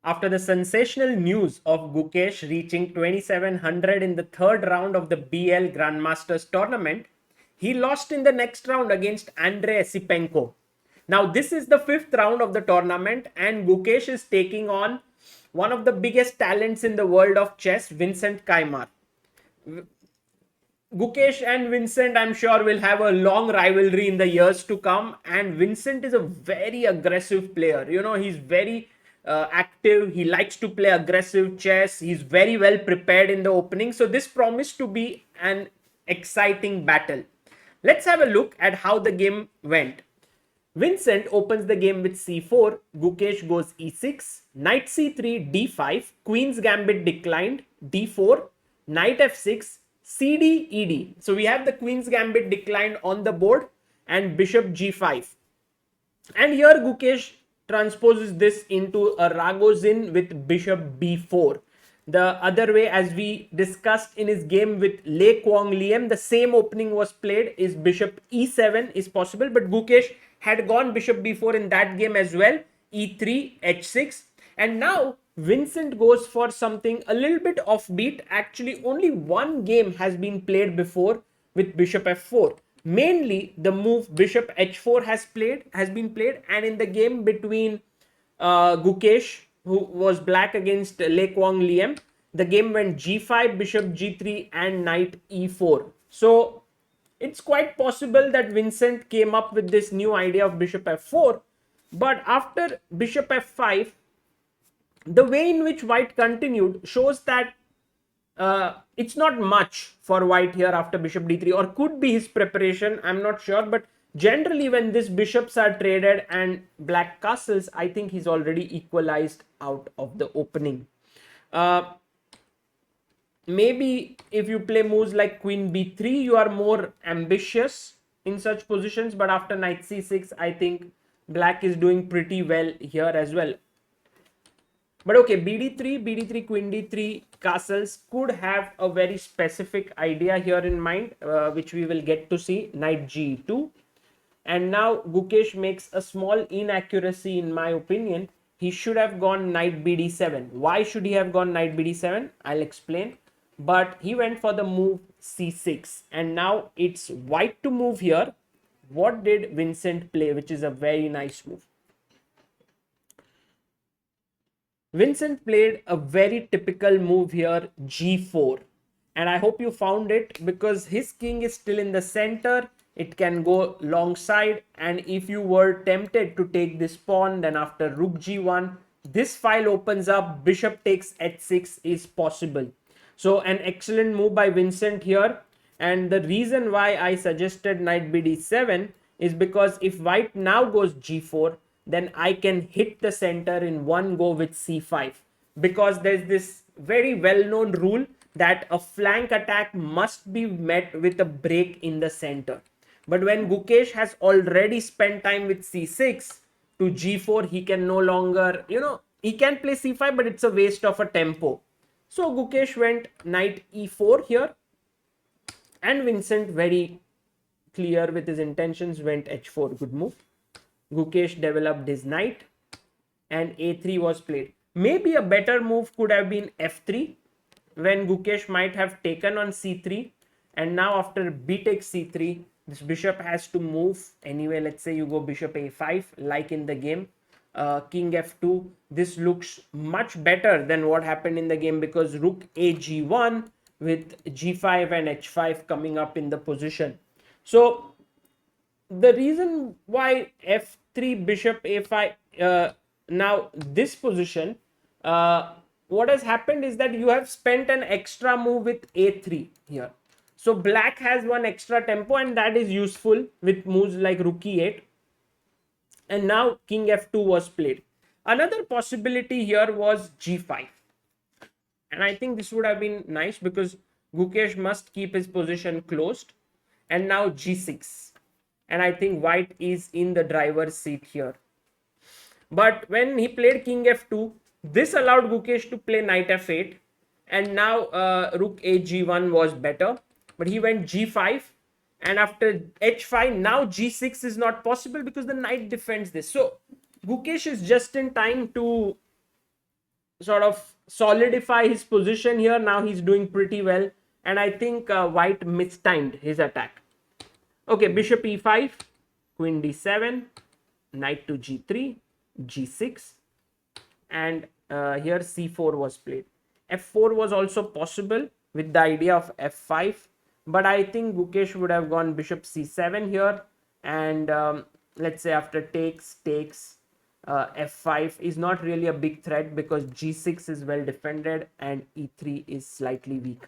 After the sensational news of Gukesh reaching 2700 in the third round of the BL Grandmasters tournament, he lost in the next round against Andrey Esipenko. Now, this is the fifth round of the tournament, and Gukesh is taking on one of the biggest talents in the world of chess, Vincent Keymer. Gukesh and Vincent, I'm sure, will have a long rivalry in the years to come. And Vincent is a very aggressive player. You know, he's very active. He likes to play aggressive chess. He's very well prepared in the opening. So, this promised to be an exciting battle. Let's have a look at how the game went. Vincent opens the game with c4, Gukesh goes e6, knight c3, d5, queen's gambit declined, d4, knight f6, cd, ed. So we have the queen's gambit declined on the board and bishop g5. And here Gukesh transposes this into a Ragozin with bishop b4. The other way, as we discussed in his game with Le Quang Liem, the same opening was played, is bishop e7 is possible, but Gukesh had gone bishop b4 in that game as well, e3, h6, and now Vincent goes for something a little bit offbeat. Actually, only one game has been played before with bishop f4. Mainly, the move bishop h4 has been played, and in the game between Gukesh, who was black against Le Quang Liem, the game went g5, bishop g3, and knight e4. So it's quite possible that Vincent came up with this new idea of bishop f4, but after bishop f5, the way in which white continued shows that it's not much for white here after bishop d3, or could be his preparation, I'm not sure, but generally when these bishops are traded and black castles, I think he's already equalized out of the opening. Maybe if you play moves like queen b3, you are more ambitious in such positions, but after knight c6, I think black is doing pretty well here as well. But okay, bd3, queen d3 castles could have a very specific idea here in mind, which we will get to see. Knight g2. And now Gukesh makes a small inaccuracy in my opinion. He should have gone knight bd7. Why should he have gone knight bd7? I'll explain. But he went for the move c6. And now it's white to move here. What did Vincent play, which is a very nice move? Vincent played a very typical move here, g4. And I hope you found it, because his king is still in the center. It can go long side. And if you were tempted to take this pawn, then after rook g1, this file opens up, bishop takes h6 is possible. So an excellent move by Vincent here. And the reason why I suggested knight bd7 is because if white now goes g4, then I can hit the center in one go with c5, because there's this very well-known rule that a flank attack must be met with a break in the center. But when Gukesh has already spent time with c6 to g4, he can no longer, he can play c5, but it's a waste of a tempo. So Gukesh went knight e4 here, and Vincent, very clear with his intentions, went h4. Good move. Gukesh developed his knight and a3 was played. Maybe a better move could have been f3, when Gukesh might have taken on c3, and now after b takes c3, this bishop has to move anyway. Let's say you go bishop a5 like in the game, king f2. This looks much better than what happened in the game, because rook a g1 with g5 and h5 coming up in the position. So the reason why f3 bishop a5, now this position, what has happened is that you have spent an extra move with a3 here. So black has one extra tempo, and that is useful with moves like rook e8. And now king f2 was played. Another possibility here was g5. And I think this would have been nice, because Gukesh must keep his position closed. And now g6. And I think white is in the driver's seat here. But when he played king f2, this allowed Gukesh to play knight f8. And now rook a g1 was better. But he went g5. And after h5, now g6 is not possible, because the knight defends this. So Gukesh is just in time to sort of solidify his position here. Now he's doing pretty well, and I think white mistimed his attack. Okay, bishop e5, queen d7, knight to g3, g6, and here c4 was played. f4 was also possible with the idea of f5, but I think Gukesh would have gone bishop c7 here, and let's say after takes, f5 is not really a big threat because g6 is well defended and e3 is slightly weak.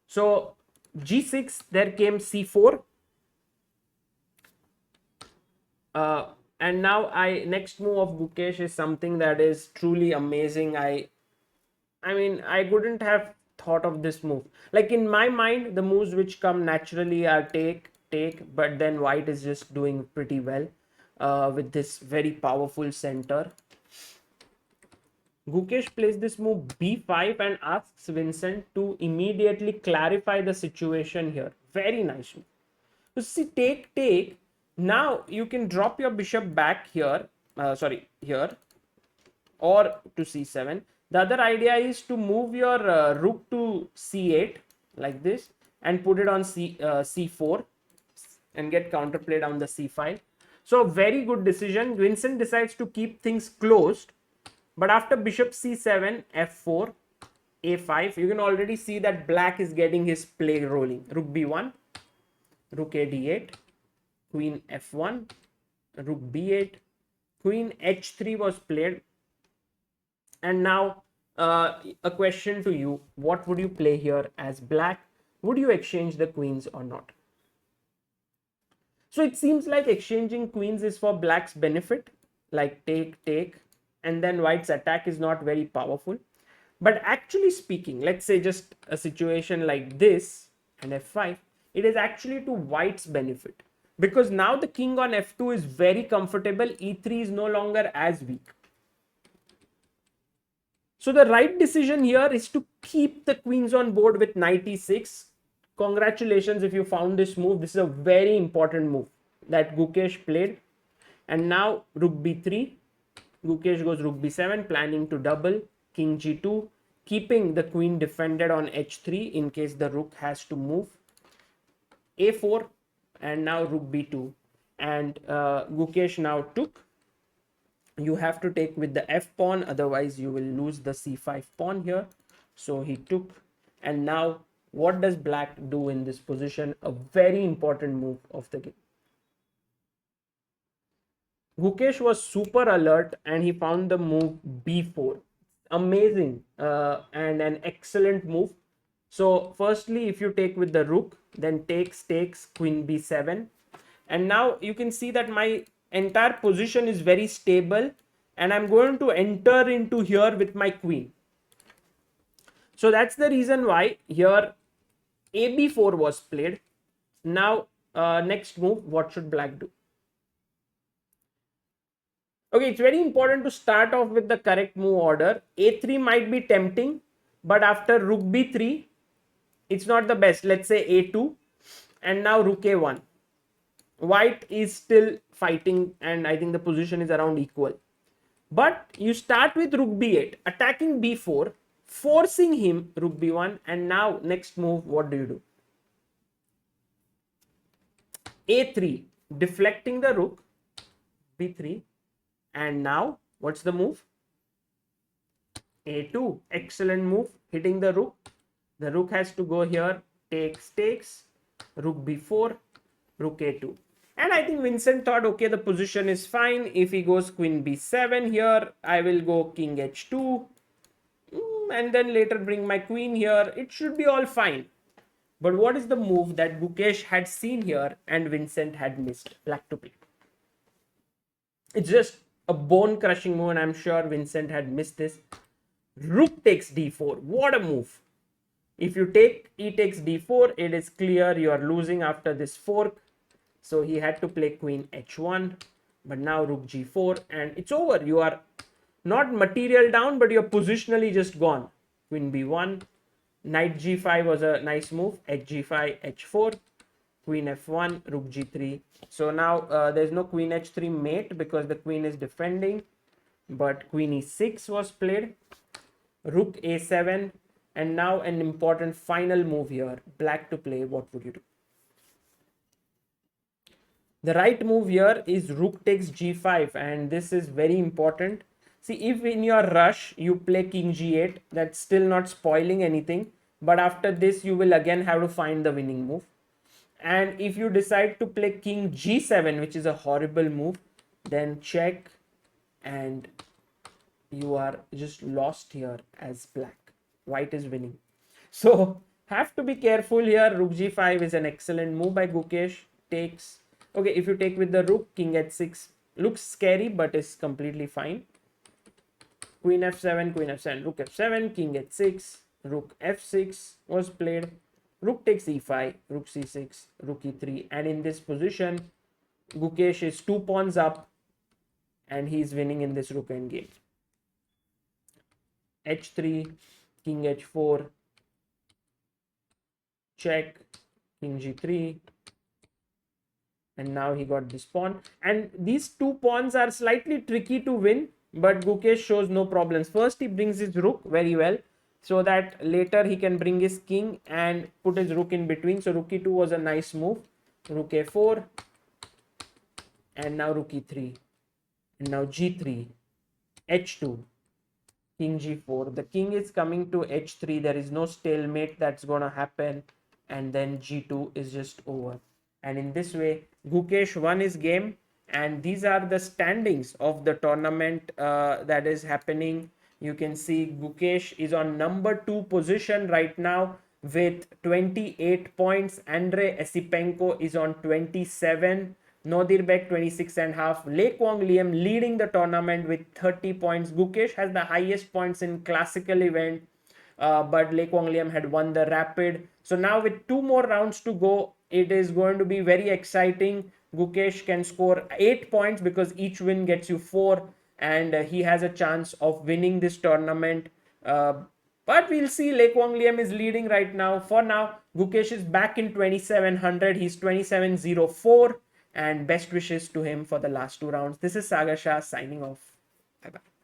So g6, there came c4, and now next move of Gukesh is something that is truly amazing. I mean, I couldn't have thought of this move. Like in my mind, the moves which come naturally are take, but then white is just doing pretty well with this very powerful center. Gukesh plays this move b5 and asks Vincent to immediately clarify the situation here. Very nice move. So see, take. Now you can drop your bishop back here, here, or to c7. The other idea is to move your rook to c8 like this and put it on c4 and get counterplayed on the c file. So very good decision. Vincent decides to keep things closed, but after bishop c7, f4, a5, you can already see that black is getting his play rolling. Rook b1, rook a d8, queen f1, rook b8, queen h3 was played. And now a question to you: what would you play here as black? Would you exchange the queens or not? So it seems like exchanging queens is for black's benefit, like take, and then white's attack is not very powerful. But actually speaking, let's say just a situation like this and f5, it is actually to white's benefit, because now the king on f2 is very comfortable, e3 is no longer as weak. So the right decision here is to keep the queens on board with knight e6. Congratulations if you found this move. This is a very important move that Gukesh played. And now rook b3. Gukesh goes rook b7, planning to double. King g2, keeping the queen defended on h3 in case the rook has to move. a4, and now rook b2. And Gukesh now took. You have to take with the f pawn, otherwise you will lose the c5 pawn here. So he took, and now what does black do in this position? A very important move of the game. Gukesh was super alert and he found the move b4. Amazing and an excellent move. So firstly, if you take with the rook, then takes, queen b7. And now you can see that my entire position is very stable and I'm going to enter into here with my queen. So that's the reason why here ab4 was played. Now next move, what should black do? Okay, it's very important to start off with the correct move order. a3 might be tempting, but after rook b3, it's not the best. Let's say a2, and now rook a1. White is still fighting, and I think the position is around equal. But you start with rook b8, attacking b4, forcing him rook b1, and now next move, what do you do? a3, deflecting the rook, b3, and now what's the move? a2, excellent move, hitting the rook. The rook has to go here, takes, rook b4, rook a2. And I think Vincent thought, okay, the position is fine. If he goes queen b7 here, I will go king h2, and then later bring my queen here. It should be all fine. But what is the move that Gukesh had seen here and Vincent had missed? Black to play. It's just a bone crushing move, and I'm sure Vincent had missed this. Rook takes d4. What a move. If you take e takes d4, it is clear you are losing after this fork. So he had to play queen h1, but now rook g4, and it's over. You are not material down, but you're positionally just gone. Queen b1, knight g5 was a nice move. Hg5, h4, queen f1, rook g3. So now there's no queen h3 mate because the queen is defending, but queen e6 was played. rook a7, and now an important final move here. Black to play, what would you do? The right move here is rook takes g5, and this is very important. See, if in your rush you play king g8, that's still not spoiling anything, but after this you will again have to find the winning move. And if you decide to play king g7, which is a horrible move, then check, and you are just lost here as black. White is winning. So have to be careful here. Rook g5 is an excellent move by Gukesh. Takes. Okay, if you take with the rook, king h6 looks scary, but is completely fine. Queen f7, rook f7, king h6, rook f6 was played. Rook takes e5, rook c6, rook e3, and in this position, Gukesh is 2 pawns up, and he's winning in this rook endgame. h3, king h4, check, king g3, and now he got this pawn. And these 2 pawns are slightly tricky to win, but Gukesh shows no problems. First, he brings his rook very well, so that later he can bring his king and put his rook in between. So rook e2 was a nice move. Rook a4, and now rook e3, and now g3, h2, king g4. The king is coming to h3. There is no stalemate that's gonna happen, and then g2 is just over. And in this way, Gukesh won his game. And these are the standings of the tournament that is happening. You can see Gukesh is on number 2 position right now with 28 points. Andrey Esipenko is on 27. Nodirbek 26.5. Le Quang Liam leading the tournament with 30 points. Gukesh has the highest points in classical event, but Le Quang Liam had won the rapid. So now with 2 more rounds to go, it is going to be very exciting. Gukesh can score 8 points because each win gets you 4, and he has a chance of winning this tournament. But we'll see. Le Quang Liam is leading right now. For now, Gukesh is back in 2700. He's 2704, and best wishes to him for the last 2 rounds. This is Sagar Shah signing off. Bye bye.